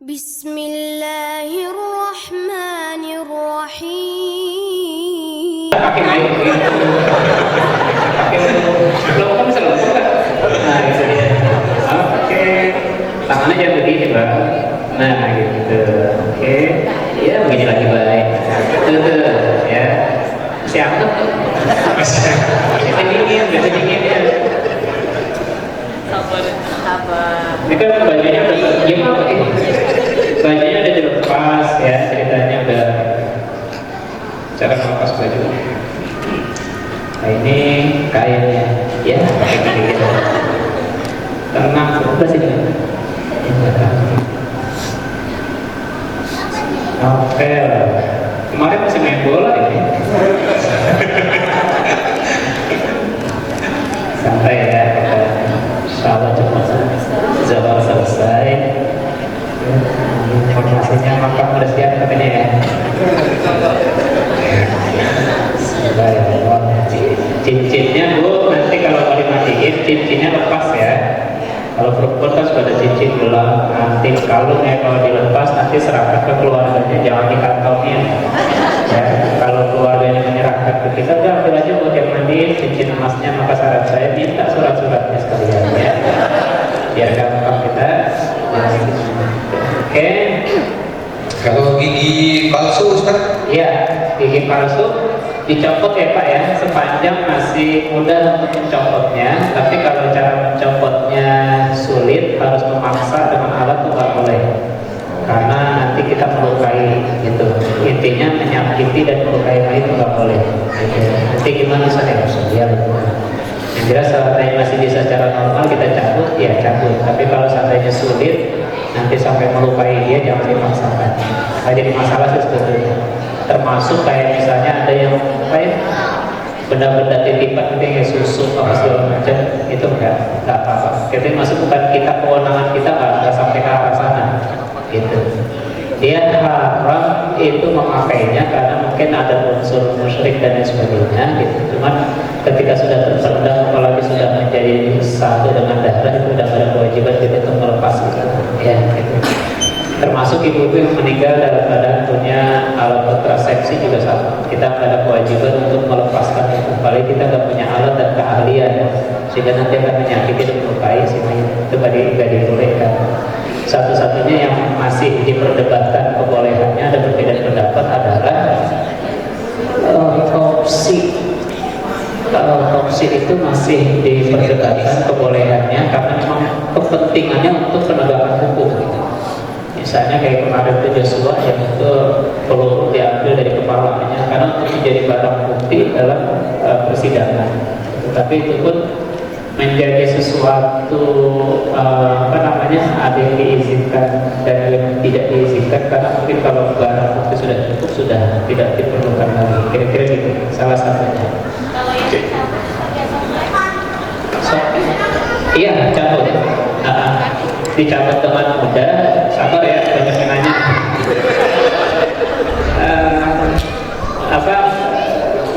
Bismillahirrahmanirrahim. Pakai naik gitu. Kalau kamu bisa lompat kan? Nah itu dia. Oke, tangannya jangan begini bang. Nah gitu. Oke, ya begini lagi baik. Tuh ya. Siapa? Biasa dingin ya. Sabar. Ini kan bajunya udah gimana ini? Bajunya udah dilepas ya, ceritanya udah cara melepas baju. Nah ini kainnya, ya pakai gini gitu. Tenang, udah sini. Oke, kemarin masih main bola ini. Santai ya, kita insyaallah cepat zawal selesai. Informasinya maka harus siap katanya ya. Cincinnya Bu, nanti kalau mau dimatiin cincinnya lepas ya. Kalau perempuan kan sudah ada cincin gelang, nanti kalung ya, kalau dilepas nanti serahkan ke keluarganya, jangan dikantongin ya. Kalau keluarganya menyerahkan ke kita, udah ambil aja buat yang mandiin cincin emasnya, maka syarat saya minta surat-suratnya sekalian ya, biar gampang kita ya. Oke. Kalau gigi palsu Ustaz? Iya, gigi palsu dicopot ya Pak ya, sepanjang masih mudah untuk mencopotnya. Tapi kalau cara mencopotnya sulit, harus memaksa dengan alat itu nggak boleh, karena nanti kita melukai gitu. Intinya menyakiti dan melukai itu nggak boleh gitu. Nanti gimana saya ya, yang jelas seandainya masih bisa secara normal kita cabut ya cabut, tapi kalau seandainya sulit nanti sampai melukai dia, jangan dipaksakan. Nah, jadi masalah sih sebetulnya, termasuk kayak misalnya ada yang kayak benda-benda titipan kayak susu apa segala macam, itu enggak apa-apa. Jadi masuk bukan kita, kewenangan kita nggak sampai ke arah sana gitu. Dia haram itu memakainya karena mungkin ada unsur musyrik dan lain sebagainya gitu. Cuman ketika sudah terpendam, apalagi sudah menjadi satu dengan darah, itu sudah ada kewajiban kita untuk melepas gitu. Ya, gitu. Termasuk ibu-ibu yang meninggal dalam keadaan punya alat kontrasepsi juga sama. Kita ada kewajiban untuk melepaskan itu. Kali kita nggak punya alat dan keahlian, sehingga nanti akan menyakiti dan melukai sini. Itu nggak dibolehkan. Satu-satunya yang masih diperdebatkan kebolehannya, ada perbedaan pendapat, adalah otopsi. Kalau otopsi itu masih diperdebatkan kebolehannya karena memang kepentingannya untuk penegakan hukum. Misalnya kayak kemarin itu Joshua yang itu peluru diambil dari kepalanya karena untuk menjadi barang bukti dalam persidangan. Tapi itu pun menjadi sesuatu ada yang diizinkan dan yang tidak diizinkan, karena mungkin kalau barang bukti sudah cukup, sudah tidak diperlukan lagi. Kira-kira gitu salah satunya. Iya, cabut. Dicabut dengan mudah. Sabar ya, banyak yang nanya.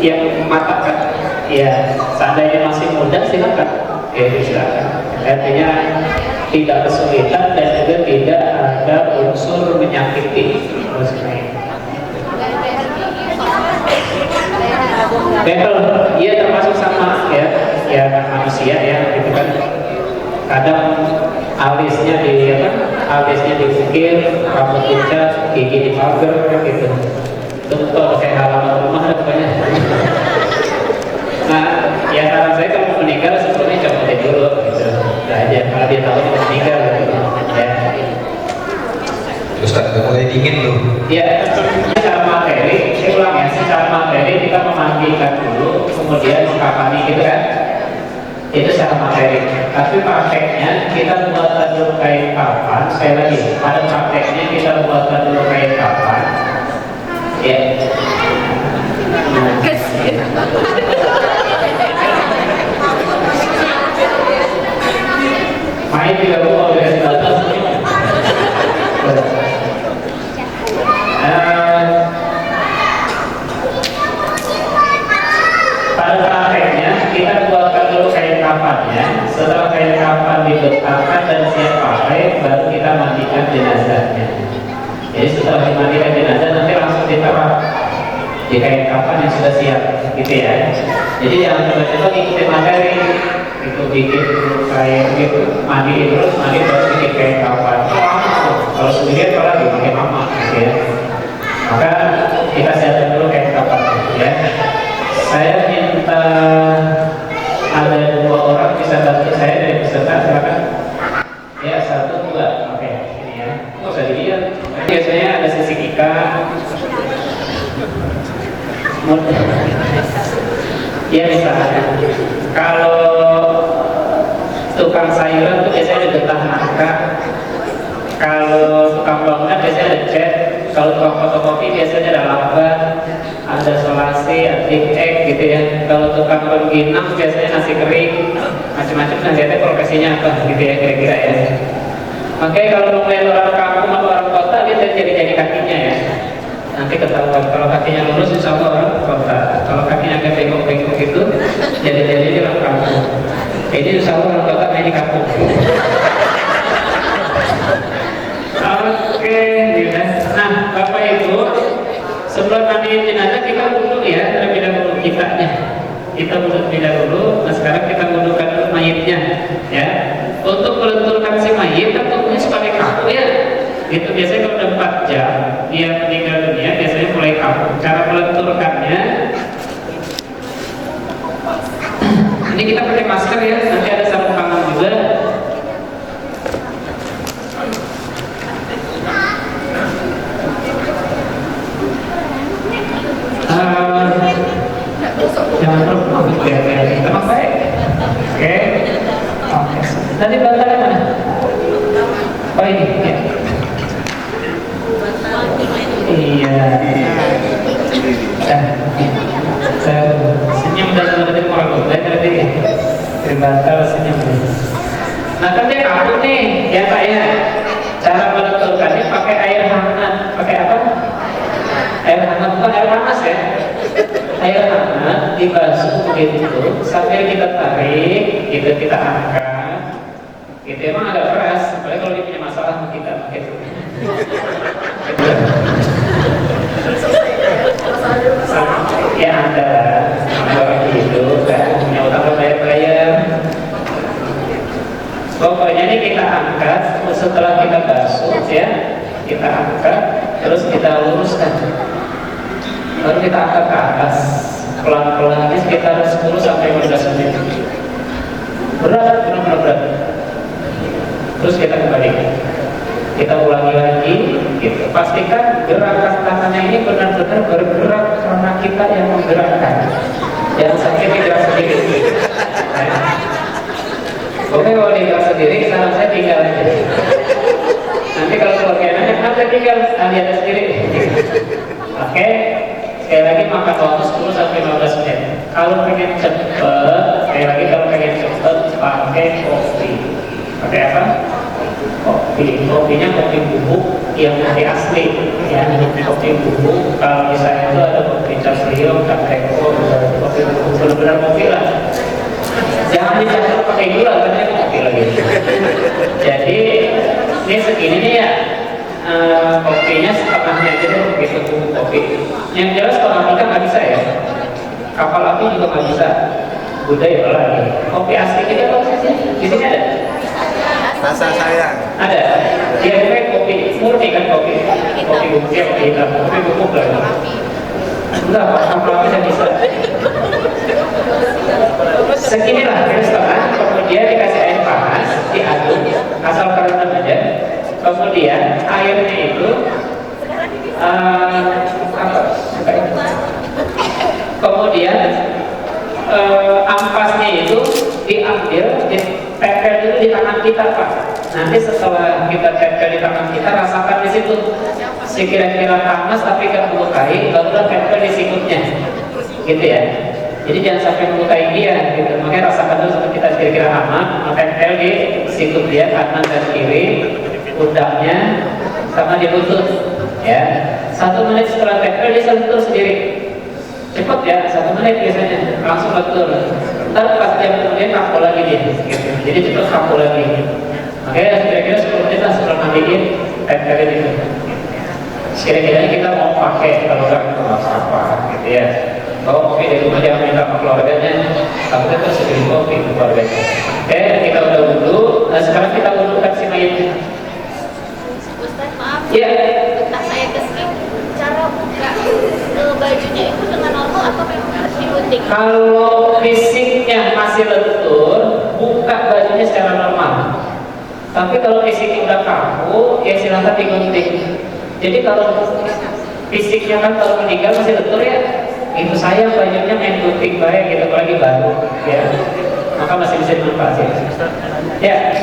Yang mematahkan? Ya, seandainya masih muda silakan. Silakan. Artinya tidak kesulitan dan juga tidak ada unsur menyakiti. Betul, iya termasuk sama ya manusia ya, gitu kan. Kadang alisnya diukir, rambut dicat, gigi dipagar gitu. Tentu kayak halaman rumah ada banyak. Nah, ya saran saya kalau meninggal sebetulnya copotin dulu gitu. Nah aja kalau dia tahu dia meninggal gitu ya. Ustaz, udah mulai dingin loh. Ya, secara materi, saya ulang ya, secara materi kita memandikan dulu, kemudian mengkafani gitu kan. Itu secara materi. Tapi prakteknya kita buatkan dulu kain kafan. Sekali lagi, pada prakteknya kita buatkan dulu kain kafan. Ya. Main juga mau dari atas. Pada prakteknya kita buatkan dulu kain kafannya. Setelah kain kafan dibentangkan dan siap pakai, baru kita mandikan jenazahnya. Jadi setelah dimandikan jenazah nanti langsung ditaruh di kain kafan yang sudah siap, gitu ya. Jadi jangan coba-coba ngikutin materi, itu bikin kain gitu, mandi terus baru bikin kain kafan. Kalau sendirian apalagi makin lama, gitu ya. Maka kita siapkan dulu kain kafan, ya. Saya minta ada 2 orang bisa bantu saya dari peserta, silakan. Ya, 1, 2, oke, ini ya. Nggak usah dilihat. Biasanya ada sisi ikan. Ya misalnya, kalau tukang sayuran tuh biasanya ada getah nangka, kalau tukang bangunan biasanya ada cat, kalau tukang fotokopi biasanya ada lambat, ada selasi, antik egg gitu ya. Kalau tukang pengginang biasanya nasi kering, macam-macam. Nah, lihatnya profesinya apa gitu ya kira-kira ya. Makanya kalau mau melihat orang kampung atau orang kota, dia jadi kakinya ya. Nanti ketahuan kalau kakinya lurus insya Allah orang kota, kalau kakinya agak bengkok-bengkok itu jadi orang kampung. Jadi insya Allah orang kota main di kampung. Oke, nah Bapak Ibu, sebelum mandiin jenazah kita wudhu ya, terlebih dahulu kitanya. Kita wudhu terlebih dahulu. Nah sekarang kita wudhukan dulu mayitnya, ya. Untuk melenturkan si mayit kan tubuhnya sebagai kaku ya. Itu biasanya kalau udah 4 jam dia meninggal dunia biasanya mulai kaku. Cara melenturkannya, ini kita pakai masker ya, nanti ada sarung tangan juga. Jangan terlalu tenang baik. Oke. Nanti bantalnya mana? Oh ini ya. Iya. Saya senyum dan menutup orang lain tadi. Terbantal senyum. Nah kan dia kaku nih, ya Pak ya. Cara melenturkannya pakai air hangat. Pakai apa? Air hangat bukan air panas ya. Air hangat dibasuh begitu sambil kita tarik, kita angkat. Itu emang agak keras, apalagi kalau dia punya masalah sama kita begitu. Ya ada orang hidup kan punya utang bayar. Pokoknya ini kita angkat setelah kita basuh ya, kita angkat terus kita luruskan, baru kita angkat ke atas pelan-pelan sekitar 10 sampai 15 menit. Berat, benar-benar berat. Terus kita kembalikan, kita ulangi lagi gitu. Pastikan gerakan tangannya ini benar-benar bergerak karena kita yang menggerakkan, jangan sampai digerak sendiri. Oke, kalau digerak sendiri saran saya tinggal aja. Nanti kalau keluarganya kenapa tinggal, lihat sendiri. Oke, sekali lagi makan waktu 10 sampai 15 menit. Kalau pengen cepet, sekali lagi kalau pengen cepet pakai kopi. Pakai apa? Kopi. Kopinya kopi bubuk yang kopi asli ya, kopi bubuk. Kalau misalnya itu ada kopi Casrio, Capreko, kopi bubuk, benar-benar kopi lah. Jangan dicampur pakai gula, katanya kopi lagi. Jadi ini segini nih ya, kopinya setengahnya aja deh, begitu bubuk kopi. Yang jelas kalau ikan nggak bisa ya, kapal api juga nggak bisa, budaya lagi. Kopi asli kita apa sih? Di sini ada. Rasa sayang. Ada. Dia pakai kopi murni kan, kopi bubuk ya, kopi hitam, kopi bubuk lagi. Enggak, kapal api saya bisa. Seginilah kira setengah, kemudian dikasih air panas, diaduk, asal kerendam aja. Kemudian airnya itu kemudian ampasnya itu diambil, ditempel dulu di tangan kita Pak. Nanti setelah kita tempel di tangan kita, rasakan di situ. Sekira-kira panas tapi gak melukai, barulah tempel di sikutnya, gitu ya. Jadi jangan sampai melukai dia, gitu. Makanya rasakan dulu seperti kita kira-kira aman, tempel di sikut dia kanan dan kiri, pundaknya sama di lutut, ya. 1 menit setelah tempel dia sentuh sendiri. Cepat ya, 1 menit biasanya langsung betul. Ntar pas jam kemudian kaku lagi dia, gitu. Jadi cepat kaku lagi. Makanya kira-kira 10 menit lah sebelum mandiin tempelin itu. kira-kira kita mau pakai, kalau nggak itu nggak apa gitu ya. Kalau kopi dari rumah jangan minta sama keluarganya, kamu kan segini kopi ke keluarganya. Oke, kita udah wudhu. Nah, sekarang kita wudhukan si mayatnya. Ustaz, maaf. Iya. Entah saya kesini, cara buka bajunya itu dengan normal atau memang harus digunting? Kalau fisiknya masih lentur, buka bajunya secara normal. Tapi kalau fisiknya udah kaku, ya silahkan digunting. Jadi kalau fisiknya kan kalau meninggal masih lentur ya, itu saya bajunya main gunting baik gitu, apalagi baru ya, maka masih bisa dimanfaatkan ya.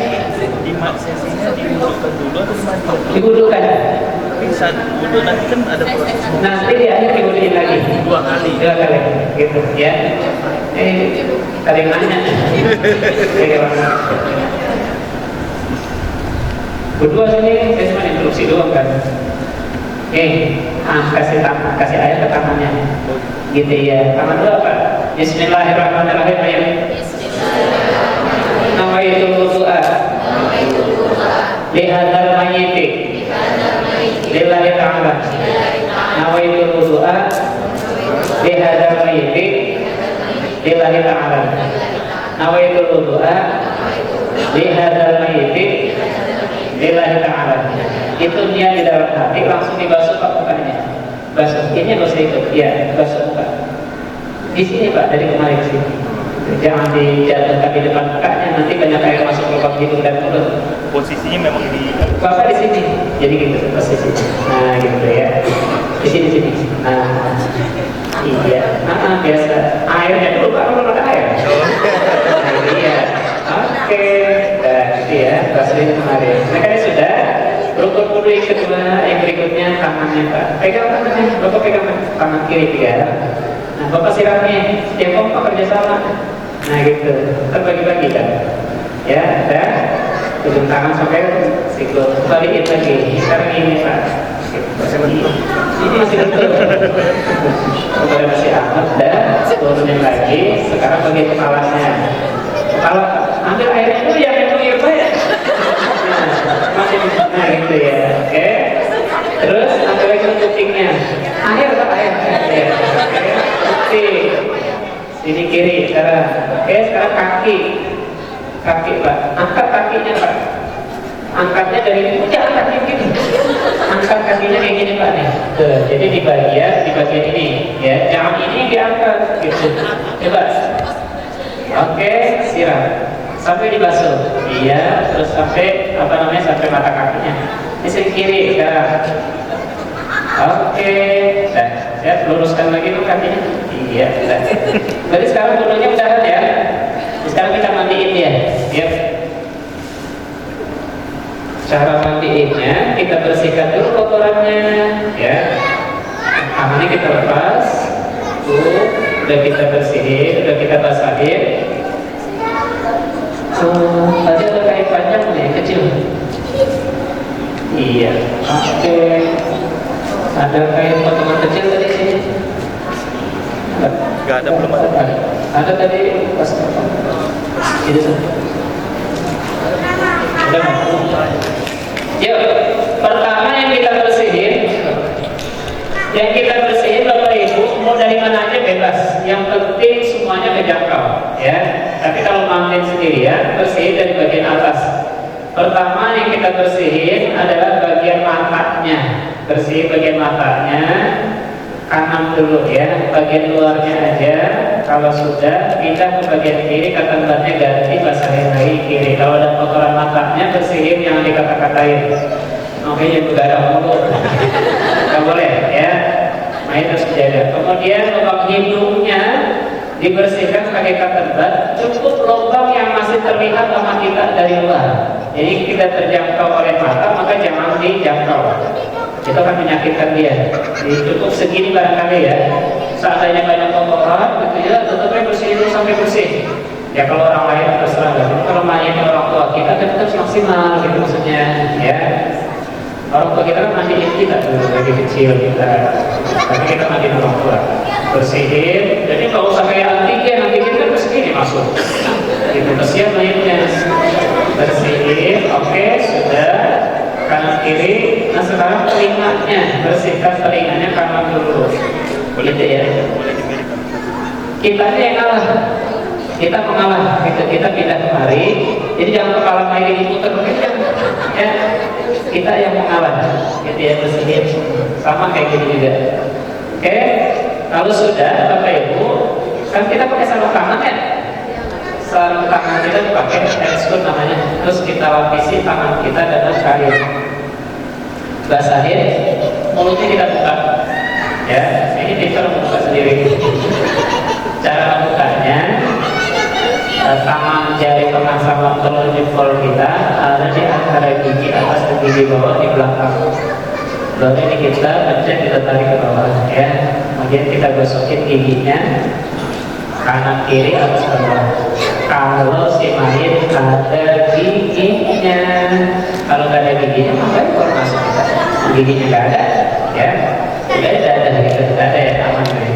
Di sesinya diwudukan dulu atau dimandikan? Diwudukan. Tapi saat wudhu nanti kan ada proses Nanti di akhir diwuduin lagi 2 kali. 2 kali gitu ya. Ada yang nanya. Berdua sini saya cuma instruksi doang kan. Kasih air ke tangannya. Gitu ya. Tangan dulu apa? Bismillahirrahmanirrahim. Ayo. Nawaitul wudu'a lihadzal mayyiti lillahi ta'ala. Nawaitul wudu'a lihadzal mayyiti lillahi ta'ala. Nawaitul wudu'a lihadzal mayyiti lillahi ta'ala. Itu niat di dalam hati, langsung dibasuh Pak mukanya. Basuh ini nggak usah ikut, ya basuh muka. Di sini Pak, dari kemarin sini. Jangan dijatuhkan di depan mukanya, nanti banyak air masuk ke lubang hidung dan mulut. Posisinya memang di Bapak di sini, jadi gitu posisi. Nah gitu ya. Di sini. Nah, iya. Biasa. Airnya dulu Pak, belum ada air. Nah, iya. Oke. Nah, gitu ya. Basuhin kemarin. Nah, kan sudah. Rukun wudhu yang kedua, yang berikutnya tangannya Pak. Pegang tangannya, Bapak pegang tangan kiri ya. Nah, Bapak siramnya, setiap kompak kerjasama. Nah gitu, terbagi-bagi kan. Ya, dan ujung tangan sampai sikut. Balikin lagi, sekarang ini Pak. Ini masih betul. Kemudian masih amat dan turunin lagi. Sekarang bagi kepalanya. Kepala, ambil airnya dulu ya, memang ya Pak ya. Nah gitu ya, oke. Terus ambil lagi kupingnya. Air Pak, air. Oke. Sini kiri sekarang. Oke, sekarang kaki Pak. Angkat kakinya Pak. Angkatnya dari jangan kaki gini. Angkat kakinya kayak gini Pak nih. Tuh, jadi di bagian ini ya. Jangan ini diangkat gitu. Coba. Oke, siram. Sampai dibasuh, iya, terus sampai sampai mata kakinya. Ini sisi kiri sekarang. Oke, nah, ya luruskan lagi tuh kakinya. Iya, nah. Berarti sekarang dulunya udahan ya. Sekarang kita mandiin dia. Yep. Cara mandiinnya kita bersihkan dulu kotorannya, ya. Tangannya kita lepas, udah kita bersihin, udah kita basahin. Tadi ada kain panjang nih, kecil. Iya, oke. Ada kain potongan kecil tadi sini. nggak ada, belum ada. Ada tadi pas itu tuh. Udah. Yuk, pertama yang kita bersihin Bapak Ibu mau dari mana aja bebas. Yang penting semuanya terjangkau, ya. Tapi kalau mandiin sendirian, bersihin dari bagian atas. Pertama yang kita bersihin adalah bagian matanya. Bersihin bagian matanya, kanan dulu ya, bagian luarnya aja. Kalau sudah, pindah ke bagian kiri, kata-katanya ganti, basahin lagi kiri. Kalau ada kotoran matanya, bersihin yang dikata-katain. Makanya berdarah mulu. Nggak boleh ya. Nah itu harus dijaga. Kemudian lubang hidungnya dibersihkan pakai cotton bud. Cukup lubang yang masih terlihat sama kita dari luar. Jadi kita terjangkau oleh mata, maka jangan dijangkau. Itu akan menyakitkan dia. Jadi cukup segini barangkali ya. Seandainya banyak kotoran, gitu ya, tutupnya bersih dulu sampai bersih. Ya kalau orang lain terserah. Kalau mainnya orang tua kita kan harus maksimal, gitu maksudnya. Ya. Orang tua kita kan mandiin kita dulu lagi kecil kita, tapi kita mandiin orang tua, bersihin. Jadi kalau usah kayak antigen kan segini masuk. Gitu, bersihin mayatnya, bersihin. Oke, sudah. kanan kiri. Nah sekarang telinganya, bersihkan telinganya kanan dulu, gitu ya. Kita ini yang kalah, kita mengalah, kita pindah kemari. Jadi jangan kepala main diputer, ya. Kita yang mengalah, gitu ya, bersihin. Sama kayak gini juga. Oke, kalau sudah Bapak Ibu, kan kita pakai sarung tangan ya. Sarung tangan kita pakai handscoot namanya. Terus kita lapisi tangan kita dengan kain. Basahin, mulutnya kita buka. Ya, ini pintar membuka sendiri. Cara membukanya, tangan jari tengah sama telur jempol kita ada di antara gigi atas dan gigi bawah di belakang. Lalu ini kita pencet, kita tarik ke bawah, ya. Kemudian kita gosokin giginya kanan kiri atas bawah. Kalau si main ada giginya, kalau nggak ada giginya maka baru masuk kita. Giginya nggak ada, ya. Udah ada gitu, nggak ada ya, aman ya.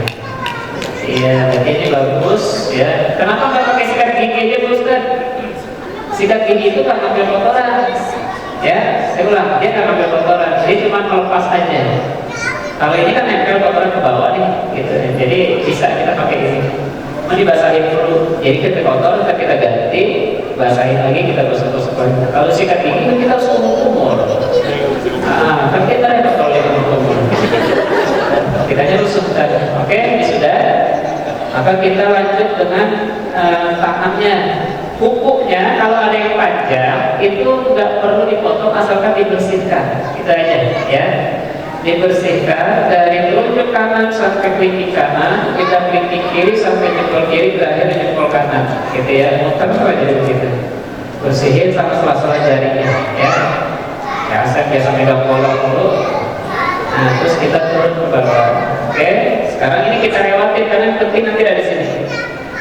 Iya, ini bagus, ya. Kenapa nggak pakai sikat gigi aja, Bu Ustaz? Sikat gigi itu kan ngambil kotoran, ya. Saya ulang, dia nggak ngambil kotoran, dia cuma melepas aja. Kalau ini kan nempel kotoran ke bawah nih, gitu. Jadi bisa kita pakai ini. Mau dibasahin dulu, jadi kita kotor, kita ganti, basahin lagi, kita gosok-gosok lagi. Kalau sikat gigi kan kita harus kumur. Nah, kan kita repot kalau yang kumur. Kita rusuh tadi. Oke, ini sudah. Maka kita lanjut dengan tangannya. Kukunya kalau ada yang panjang itu nggak perlu dipotong asalkan dibersihkan. Kita aja, ya. Dibersihkan dari telunjuk kanan sampai kelingking kanan, kita kelingking kiri sampai jempol kiri, berakhir di jempol kanan, gitu ya. Muter aja begitu. Bersihin sama sela-sela jarinya, ya. Ya, saya biasa megang bolong dulu. Nah, terus kita turun ke bawah. Oke, sekarang ini kita lewatin karena yang penting nanti ada di sini.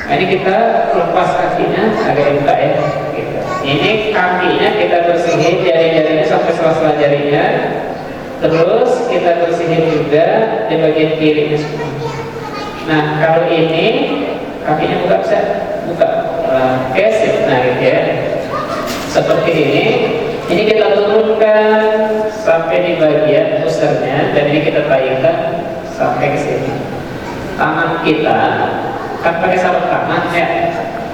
Nah, ini kita lepas kakinya agak dibuka ya. Gitu. Ini kakinya kita bersihin jari-jarinya sampai sela-sela jarinya. Terus kita bersihin juga di bagian kirinya semua. Nah, kalau ini kakinya buka, bisa buka. Oke, sip. Nah, gitu ya. Seperti ini. Ini kita turunkan sampai di bagian pusarnya dan ini kita taikkan sampai ke sini. Tangan kita kan pakai sarung tangan ya.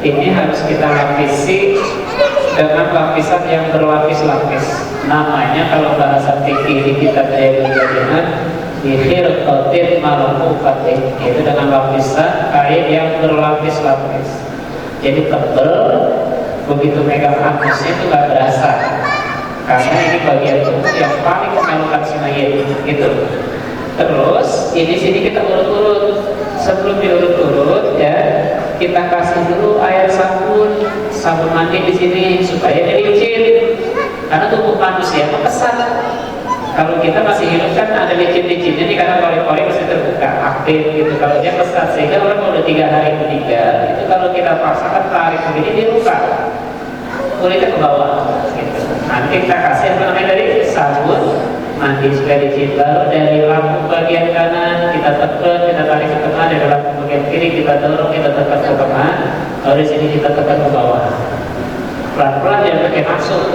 Ini harus kita lapisi dengan lapisan yang berlapis-lapis. Namanya kalau bahasa fikih kita dengan dihirqatin marfuqatin, itu dengan lapisan kain yang berlapis-lapis. Jadi tebal, begitu megang anusnya itu nggak berasa. Karena ini bagian tubuh yang paling memalukan si mayit, gitu. Terus ini sini kita urut-urut. Sebelum diurut-urut ya, kita kasih dulu air sabun mandi di sini supaya dia licin. Karena tubuh manusia pesat. Kalau kita masih hidup kan ada licin-licinnya nih karena pori-pori masih terbuka, aktif gitu. Kalau dia pesat sehingga orang udah 3 hari meninggal, itu kalau kita paksakan tarik begini dia luka, kulitnya ke bawah. Gitu. Nanti kita kasih apa namanya tadi sabun mandi supaya licin. Baru dari lambung bagian kanan kita tekan, kita tarik ke tengah, dari lambung bagian kiri kita dorong, kita tekan ke tengah. Lalu di sini kita tekan ke bawah. Pelan-pelan jangan pakai masuk.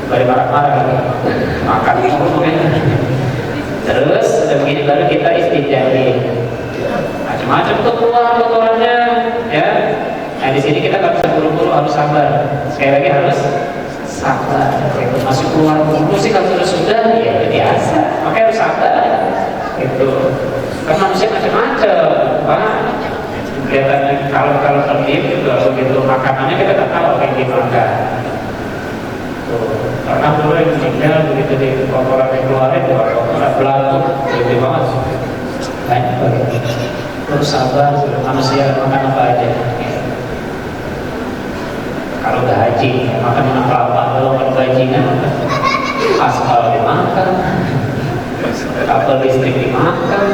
Bari marah-marah makan mungkin. Terus begini baru kita istinjai. Macam-macam tuh keluar kotorannya, ya. Nah di sini kita nggak bisa buru-buru, harus sabar. Sekali lagi harus sabar. Masuk keluar buru sih kalau sudah ya biasa. Makanya harus sabar. Itu karena manusia macam-macam, Pak. Kelihatannya kalau terdiam juga begitu makanannya kita tak tahu kayak gimana. Karena dulu yang meninggal begitu di kotoran yang keluarin, kotoran belatung, gede banget. Banyak begitu. Terus sabar, manusia makan apa aja. Kalau udah haji, makan apa-apa. Kalau makan bajingan, aspal dimakan, kabel listrik dimakan,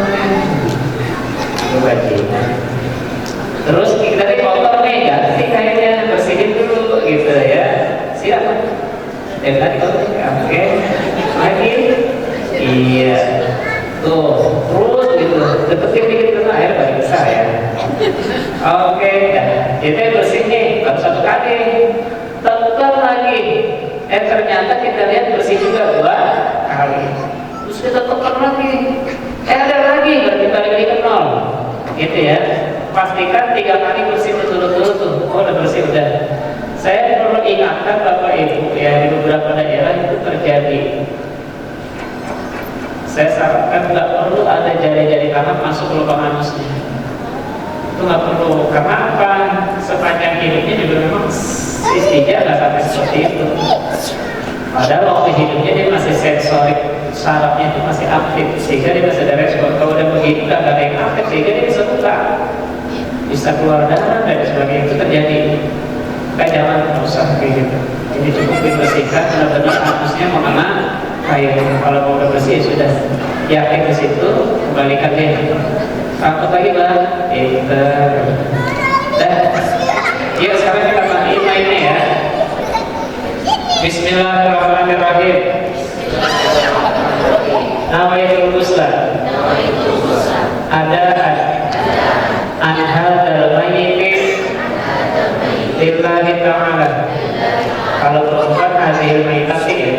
itu bajingan. Terus kita dari kotor nih, ganti kayaknya bersihin dulu, gitu ya. Siap. Yang tadi oke, lagi, iya, tuh, terus gitu, deketin dikit ke air baru bisa ya. Oke, kita bersih nih, baru 1 kali, tekan lagi, Ternyata kita lihat bersih juga 2 kali. Terus kita tekan lagi, ada lagi, berarti balik lagi ke 0. Gitu ya. Pastikan 3 kali bersih betul-betul tuh. Oh, udah bersih udah. Saya perlu ingatkan Bapak Ibu ya, di beberapa daerah itu terjadi. Saya sarankan nggak perlu ada jari-jari tangan masuk ke lubang anusnya. Itu nggak perlu. Karena apa? Sepanjang hidupnya juga memang istrinya nggak sampai seperti itu. Padahal waktu hidupnya dia masih sensorik, sarafnya itu masih aktif, sehingga dia masih ada respon. Kalau udah begitu nggak ada yang aktif, sehingga dia bisa buka, bisa keluar darah dan sebagainya. Itu terjadi. Kayak jangan usah kayak gitu. Jadi cukup dibersihkan, benar-benar anusnya mengenai air. Kalau mau udah bersih sudah yakin di situ, kembalikan dia. Takut lagi bang, dan ya sekarang kita pakai mainnya ya. Bismillahirrahmanirrahim. Nawaitul ghusla. Ada anhal dalmaini lillahi ta'ala. Kalau perempuan hadil maitati ya.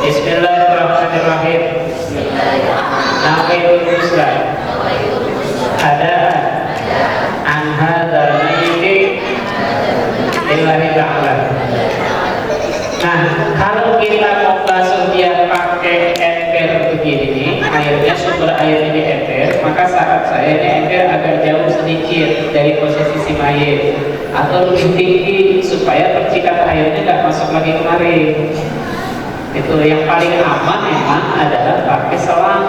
Bismillahirrahmanirrahim. Nawaitul ghusla. Ada anhal dalmaini lillahi ta'ala. Nah, kalau kita mau basuh dia pakai ember begini nih, airnya sumber airnya di ember, maka saran saya ini ember agak jauh sedikit dari posisi si mayit atau lebih tinggi supaya percikan airnya nggak masuk lagi kemari. Itu yang paling aman memang adalah pakai selang.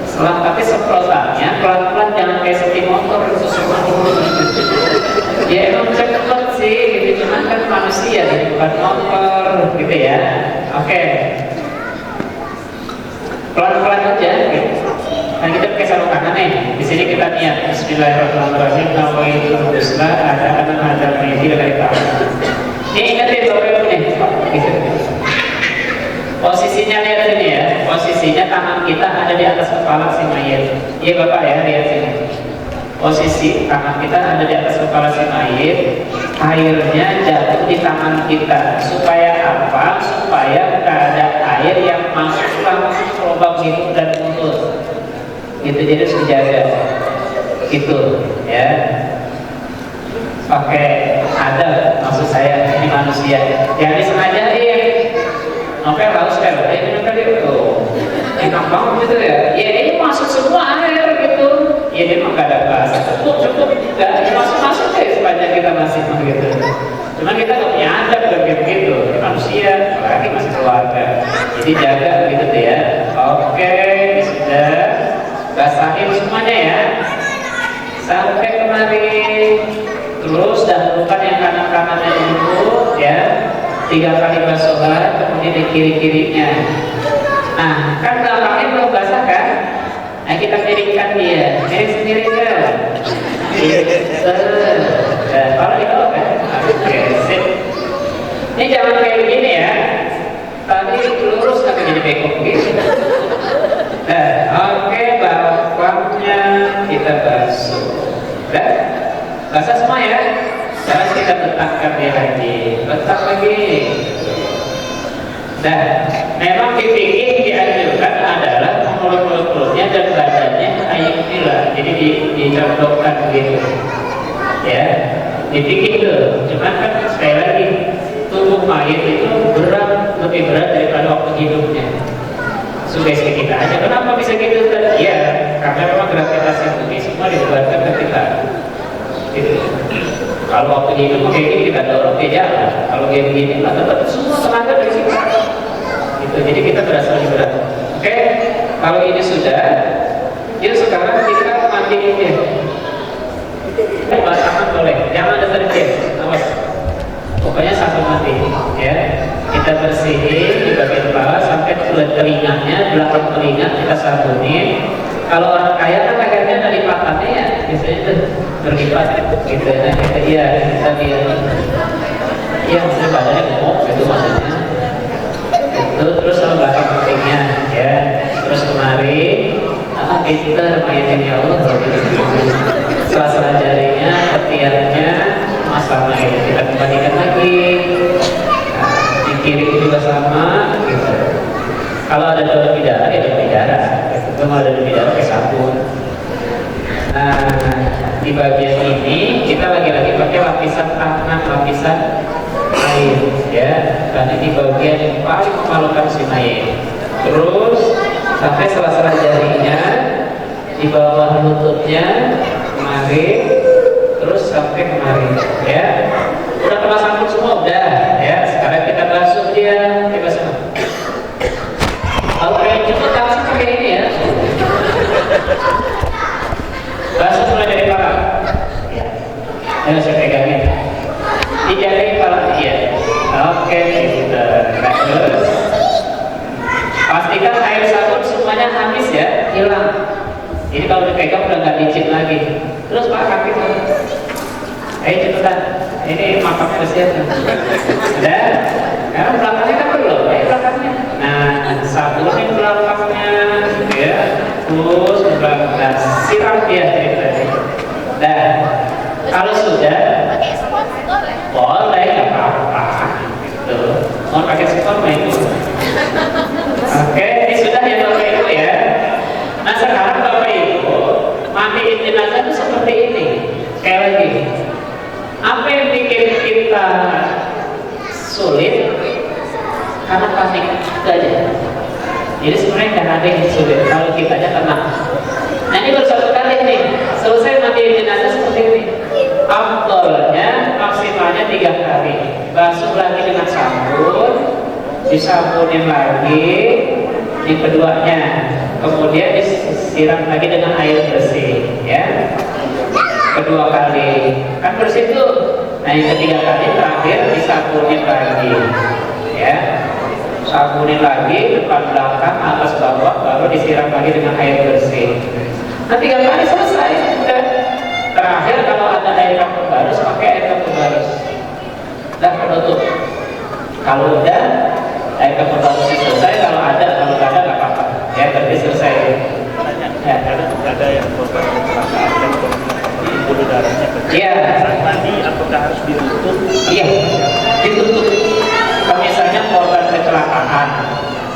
Selang, tapi semprotannya pelan-pelan, jangan kayak seperti motor itu semua. Ya emang cepet sih, gitu. Cuman kan manusia, jadi bukan motor, gitu ya. Oke, pelan-pelan aja. Gitu. Nah kita pakai sarung tangan nih. Di sini kita niat. Bismillahirrahmanirrahim. Nawaitul ghusla ada mayit dari ta'ala. Ini ingetin Bapak Ibu nih. Gitu. Posisinya lihat sini ya. Posisinya tangan kita ada di atas kepala si mayit. Iya Bapak ya, lihat sini. Posisi tangan kita ada di atas kepala si mayit, airnya jatuh di tangan kita. Supaya apa? Supaya nggak ada air yang masuk langsung ke lubang hidung dan mulut. Gitu, jadi harus dijaga. Gitu, ya. Pakai adab, maksud saya ini manusia. Jangan disengajain. Novel haus kan? Ini kan itu. Enak banget gitu ya. Ya ini masuk semua air gitu. Ya dia memang gak ada bahasa. Cukup. Gak masuk deh sepanjang kita masih gitu. Cuma kita gak punya adab begitu. Ini manusia, apalagi masih keluarga. Jadi jaga gitu deh ya. Oke, sudah. Basahin semuanya ya. Sampai kemari. Terus dahulukan yang kanan-kanannya dulu ya. 3 kali basuhan, kemudian di kiri-kirinya. Nah, kan belakangnya belum basah kan? Nah, kita miringkan dia. Miring sendiri kan? Kalau itu kan? Oke, sip. Ini jangan kayak begini ya. Tadi lurus tapi jadi bengkok gitu. Oke, bawahnya kita basuh. Basah semua ya. Sekarang kita letakkan dia lagi. Letak lagi. Dan memang dipikir dianjurkan adalah mulut-mulutnya dan badannya air nila. Jadi dicondongkan gitu. Ya, dipikir tuh. Cuman kan sekali lagi tubuh mayit itu berat, lebih berat daripada waktu hidupnya. Sugesti kita aja. Kenapa bisa gitu? Ya, karena memang gravitasi bumi semua dibebankan ke kita. Gitu. Kalau waktu hidup kayak gini kita dorong ke jalan. Kalau kayak begini lah tetap semua tenaga dari situ. Gitu. Jadi kita berasa lebih berat. Oke, kalau ini sudah, yuk sekarang kita mandiin dia. Basahan boleh, jangan ada terjadi. Awas. Pokoknya sampai mandi, ya. Kita bersihin di bagian kepala sampai ke telinganya, belakang telinga kita sabunin. Kalau orang kaya kan lehernya ada lipatannya ya, biasanya tuh berlipat gitu. Nah kita kita lihat, iya maksudnya badannya gemuk gitu maksudnya. Itu terus sama belakang kupingnya, ya. Terus kemari, pinter mayatnya ya Allah. Sela-sela jarinya, ketiaknya, masalahnya kita kembalikan lagi. Nah, di juga sama gitu. Kalau ada daun bidara ya daun bidara, kalau ada daun bidara pakai sabun. Nah, di bagian ini kita lagi-lagi pakai lapisan tangan, lapisan air ya, karena di bagian yang paling memalukan Sinaye. Terus sampai sela-sela jarinya, di bawah lututnya kemarin, terus sampai kemarin ya. Udah kena sabun semua udah ya. Sekarang kita basuh dia, kita basuh. Kalau pengen cepet langsung pakai ini ya. Basuh mulai dari kepala. Ya. Ayo saya pegangin. Dijari kepala dia. Oke, gitu. Terus pastikan air sabun semuanya habis ya, hilang. Jadi kalau dipegang udah nggak licin lagi. Terus Pak kaki tuh. Ayo cepetan. Ini makamnya udah siap. Udah. Karena belakangnya kan belum. Ayo belakangnya. Nah, sabunin belakangnya, ya. Terus belakangnya siram dia tadi. Nah, kalau sudah pakai spons boleh nggak apa-apa. Gitu. Mau pakai spons mah itu. Oke, ini sudah ya Bapak Ibu ya. Nah sekarang Bapak Ibu mandiin jenazah itu seperti ini. Sekali lagi, apa yang bikin kita sulit? Karena panik itu aja. Jadi sebenarnya nggak ada yang sulit kalau kita aja tenang. Nah ini baru satu kali nih, selesai mandiin jenazah seperti ini. Afdolnya maksimalnya 3 kali. Basuh lagi dengan sabun, disabunin lagi, yang keduanya, kemudian disiram lagi dengan air bersih, ya. Kedua kali, kan bersih tuh. Nah yang ketiga kali terakhir disabunin lagi, ya. Sabunin lagi depan belakang atas bawah, baru disiram lagi dengan air bersih. Nah 3 kali selesai, udah. Terakhir kalau ada air kapur barus, pakai air kapur barus. Dan penutup. Kalau udah air kapur barusnya selesai, kalau nggak ada nggak apa-apa. Ya berarti selesai. Ya. Ada yang korban kecelakaan dan pembuluh darahnya kecil. Iya. Saat mandi apakah harus ditutup? Iya, ditutup. Kalau misalnya korban kecelakaan,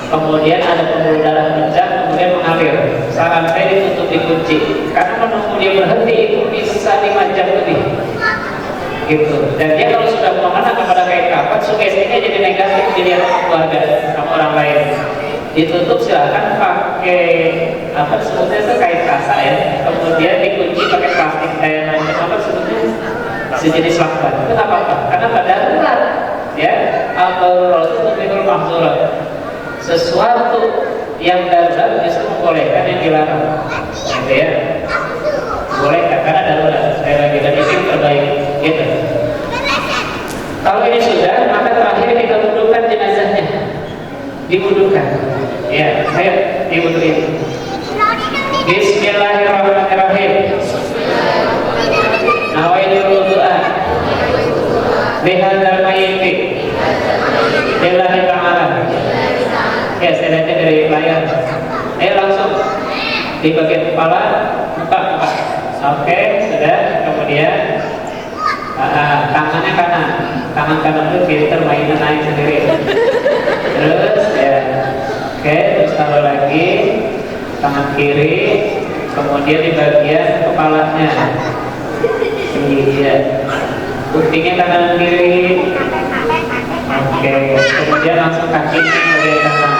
kemudian ada pembuluh darah pecah, kemudian mengalir. Saran saya ditutup, dikunci. Karena menunggu dia berhenti itu bisa 5 jam lebih. Gitu. Dan dia kalau sudah mengenal kepada kain kapan, sugestinya jadi negatif dilihat sama keluarga, sama orang lain. Ditutup silahkan pakai apa sebetulnya itu kain kasa ya, kemudian dikunci pakai plastik kayak apa sebetulnya sejenis lakban. Itu nggak apa-apa, karena pada darurat ya atau itu lebih mahzurat. Sesuatu yang darurat justru membolehkan yang dilarang, gitu ya. Bolehkan karena darurat. Sekali lagi dan itu yang terbaik, gitu. Kalau ini sudah, maka terakhir kita wudukan jenazahnya. Diwudukan. Ya, saya diwuduin. Bismillahirrahmanirrahim. Nawaitul wudu'a bihadzal mayyit lillahi ta'ala. Ya, saya lihatnya dari layar. Ayo langsung di bagian kepala, buka. Oke, sudah. Kemudian tangannya kanan, tangan kanan itu filter mainan naik sendiri. Terus ya, oke, terus taruh lagi tangan kiri, kemudian di bagian kepalanya. Iya, kupingnya kanan kiri. Oke, kemudian langsung kaki bagian kanan.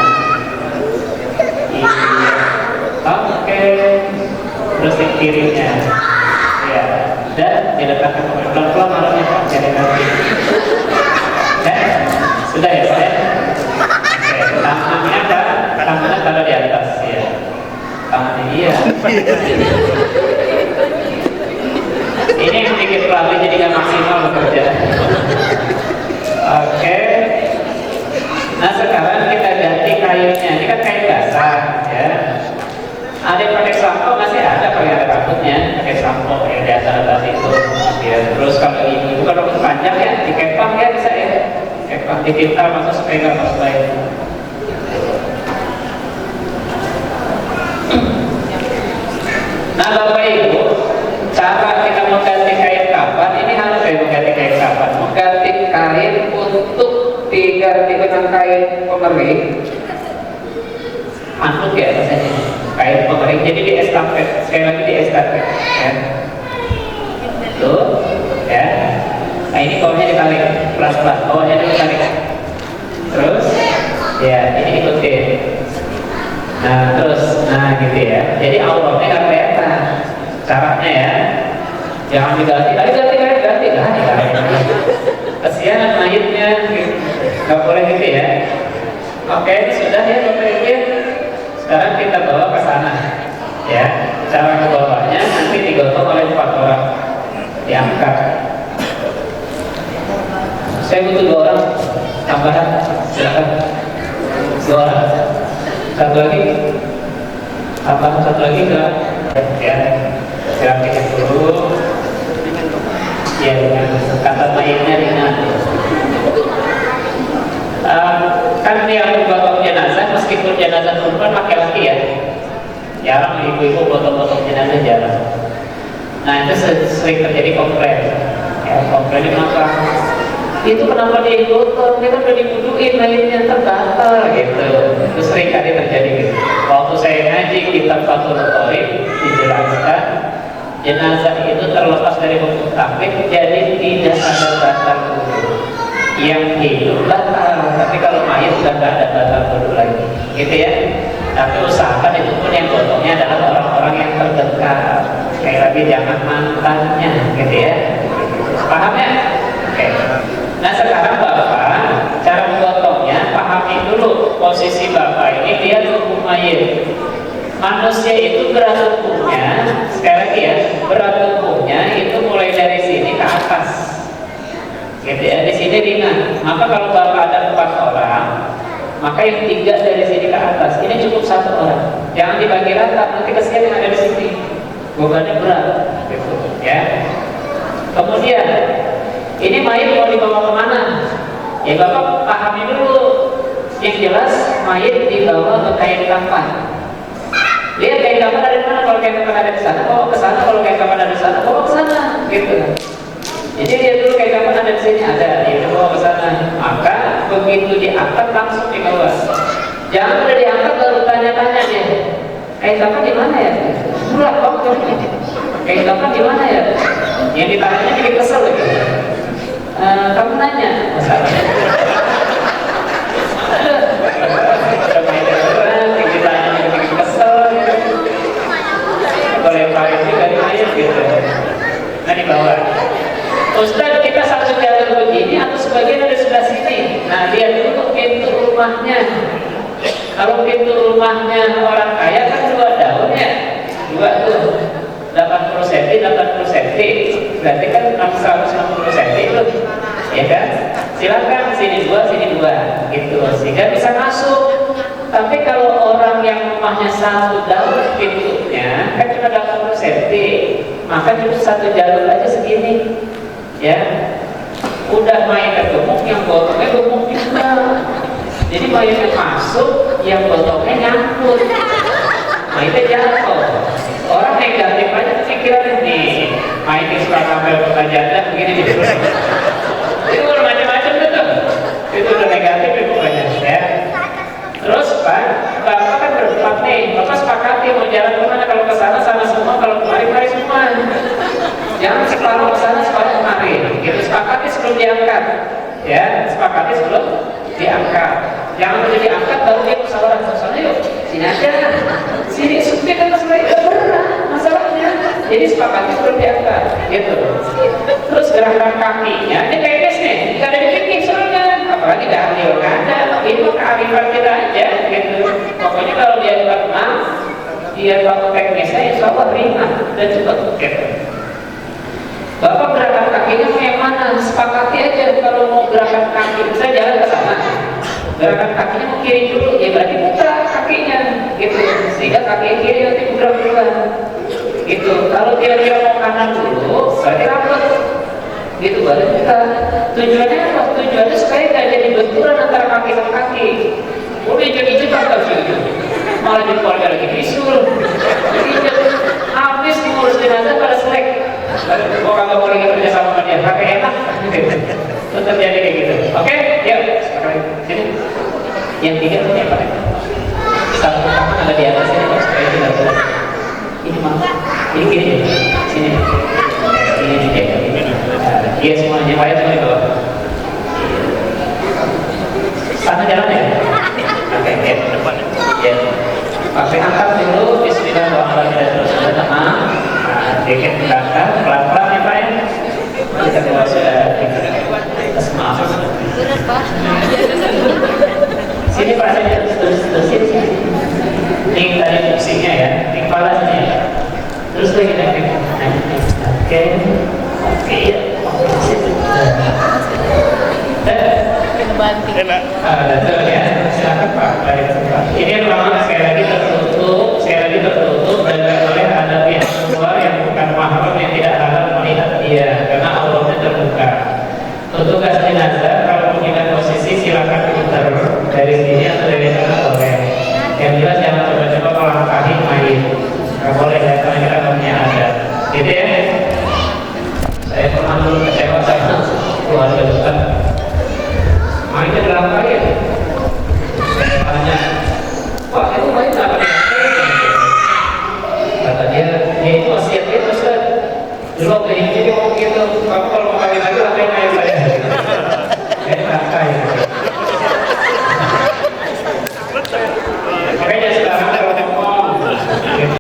Iya, oke, terus yang kirinya. Ya, dan diletakkan pelan-pelan arahnya Pak, jadi kaki. Sudah ya Pak ya? Oke, tangannya Pak, tangannya taruh di atas ya. Tangannya iya. Ini yang bikin pelatih jadi nggak maksimal bekerja. Oke. Nah sekarang kita ganti kayunya. Ini kan kayu basah ya. Ada yang pakai sampo, masih ada pakai ada rambutnya, pakai sampo yang di atas itu. Ya, terus kalau ini bukan rambut panjang ya, dikepang ya bisa ya. Kepang dikintal masuk supaya nggak masuk lain. Nah Bapak Ibu, cara kita mengganti kain kapan ini harus mengganti kain kapan, mengganti kain untuk diganti dengan kain jadi di estafet, sekali lagi di estafet, ya. Tuh, ya. Nah ini bawahnya ditarik, pelan-pelan, bawahnya ditarik. Terus, ya ini ikutin. Nah terus, nah gitu ya. Jadi auratnya nggak kelihatan. Caranya ya, jangan diganti, ganti. Kasihan mayitnya, nggak boleh gitu ya. Oke, sudah ya Bapak Ibu. Sekarang kita bawa ke sana, ya. Cara membawanya nanti digotong oleh 4 orang, diangkat. Saya butuh 2 orang tambahan, silakan. 2 orang. Satu lagi, tambahan 1 lagi enggak? Ya, silakan kita dulu. Ya, dengan kata mayitnya ringan. Kan yang gotong jenazah, meskipun jenazah perempuan laki-laki ya, jarang ibu-ibu gotong-gotong jenazah, jarang. Nah itu sering terjadi komplain. Ya, komplainnya kenapa? Itu kenapa digotong? Kita udah dibuduin, mayitnya terbatal gitu. Itu sering kali terjadi gitu. Waktu saya ngaji kitab Fathul Qorib dijelaskan jenazah itu terlepas dari hukum taklif, jadi tidak ada batal wudu. Yang hidup batal, tapi kalau mayat sudah tidak ada batal wudu lagi, gitu ya. Tapi usahakan itu pun yang gotongnya adalah orang-orang yang terdekat. Sekali lagi jangan mantannya, gitu ya. Paham ya? Oke. Nah sekarang Bapak, cara menggotongnya pahami dulu posisi Bapak ini, lihat hukum mayat. Manusia itu berat tubuhnya, sekali lagi ya, berat tubuhnya itu mulai dari sini ke atas, gitu ya. Di sini ringan. Maka kalau Bapak ada 4 orang, maka yang 3 dari sini ke atas, ini cukup 1 orang. Jangan dibagi rata, nanti kesian yang ada di sini, bebannya berat, gitu ya. Kemudian ini mayat mau dibawa kemana? Ya Bapak pahami dulu. Yang jelas mayat dibawa ke kain kafan. Lihat kain kafan ada di mana? Kalau kain kafan ada di sana, bawa ke sana. Kalau kain kafan ada di sana, bawa ke sana, gitu. Jadi lihat dulu kain kafan ada di sini, ada, dia bawa ke sana. Maka begitu diangkat langsung dibawa. Jangan udah diangkat baru tanya-tanya dia. Kain kafan di mana ya? Bulat kok. Kain kafan di mana ya? Yang ditanya bikin kesel lagi. Kamu nanya masalah. Boleh pakai juga di mayat gitu. Nah di bawah. Ustaz kita satu jalur begini atau sebagian ada sebelah sini. Nah lihat dulu pintu rumahnya. Kalau pintu rumahnya orang kaya kan 2 daun ya, 2 tuh 80 cm, 80 cm. Berarti kan 160 cm itu, ya kan? Silakan sini 2, sini 2, gitu. Sehingga bisa masuk. Tapi kalau orang yang rumahnya 1 daun pintunya kan cuma 80 cm, maka cukup 1 jalur aja segini, ya. Udah mayatnya gemuk, yang gotongnya gemuk juga. Jadi mayatnya masuk, yang gotongnya nyangkut, mayatnya jatuh. Orang negatif aja pikiran ini, mayatnya suka ngambil pengajaran begini gitu. Itu udah macam-macam tuh. Itu udah negatif ya pokoknya, ya. Terus Pak, Bapak kan berempat nih, Bapak sepakati mau jalan kemana? Kalau ke sana semua, kalau kemari semua. Jangan separuh ke sana, separuh kemari. Gitu sepakati sebelum diangkat, ya. Sepakati sebelum diangkat. Jangan udah diangkat baru dia musyawarah. Soalnya yuk, sini aja. Sini sempit kan berat masalahnya. Jadi sepakati sebelum diangkat, gitu. Terus gerakan kakinya, ini teknis nih, nggak ada di fikih soalnya. Apalagi dalil nggak ada, ini mah kearifan kita aja, gitu. Pokoknya kalau dia pernah, dia tahu teknisnya, insya Allah ringan dan cepat, gitu. Bapak gerakan kakinya mau yang mana? Sepakati aja kalau mau gerakan kaki, saya jalan ke sana. Gerakan kakinya mau kiri dulu, ya berarti buka kakinya, gitu. Sehingga kaki kiri nanti bergerak duluan, gitu. Kalau dia mau kanan dulu, berarti rapat. Gitu baru kita tujuannya apa? Tujuannya supaya nggak jadi benturan antara kaki sama kaki. Udah injek-injek tak gitu, malah di keluarga lagi bisul, injek habis ngurus jenazah pada selek. Kok kagak mau lagi kerja sama dia, kakek enak. Tetap jadi kayak gitu. Oke, yuk sini. Yang 3 tuh apa? Satu tangan ada di atas ini supaya tidak Pakai angkat dulu, bismillah, doa terus ada tenang. Nah, dikit ke belakang, pelan-pelan ya Pak ya. Kita coba sudah maaf. Bener Pak. Sini Pak, saya terus sini. Ini tadi fungsinya ya, ini kepala sini ya. Terus lagi naik. Oke, iya. Banting. Betul ya, silakan Pak. Ini ruangan sekali lagi tertutup dan tidak boleh ada pihak luar yang bukan mahram yang tidak halal melihat dia karena auratnya terbuka. Untuk gas jenazah kalau menggunakan posisi silakan putar dari sini atau dari sana boleh. Yang jelas jangan coba-coba melangkahi mayit. Nggak boleh ya karena kita punya adat. Gitu ya. Saya pernah dulu kecewa sama keluarga dekat. Mainnya dalam kali ya. Saya tanya, Pak itu main apa? Kata dia itu wasiat itu Ustaz. Dulu waktu ini jadi ngomong gitu.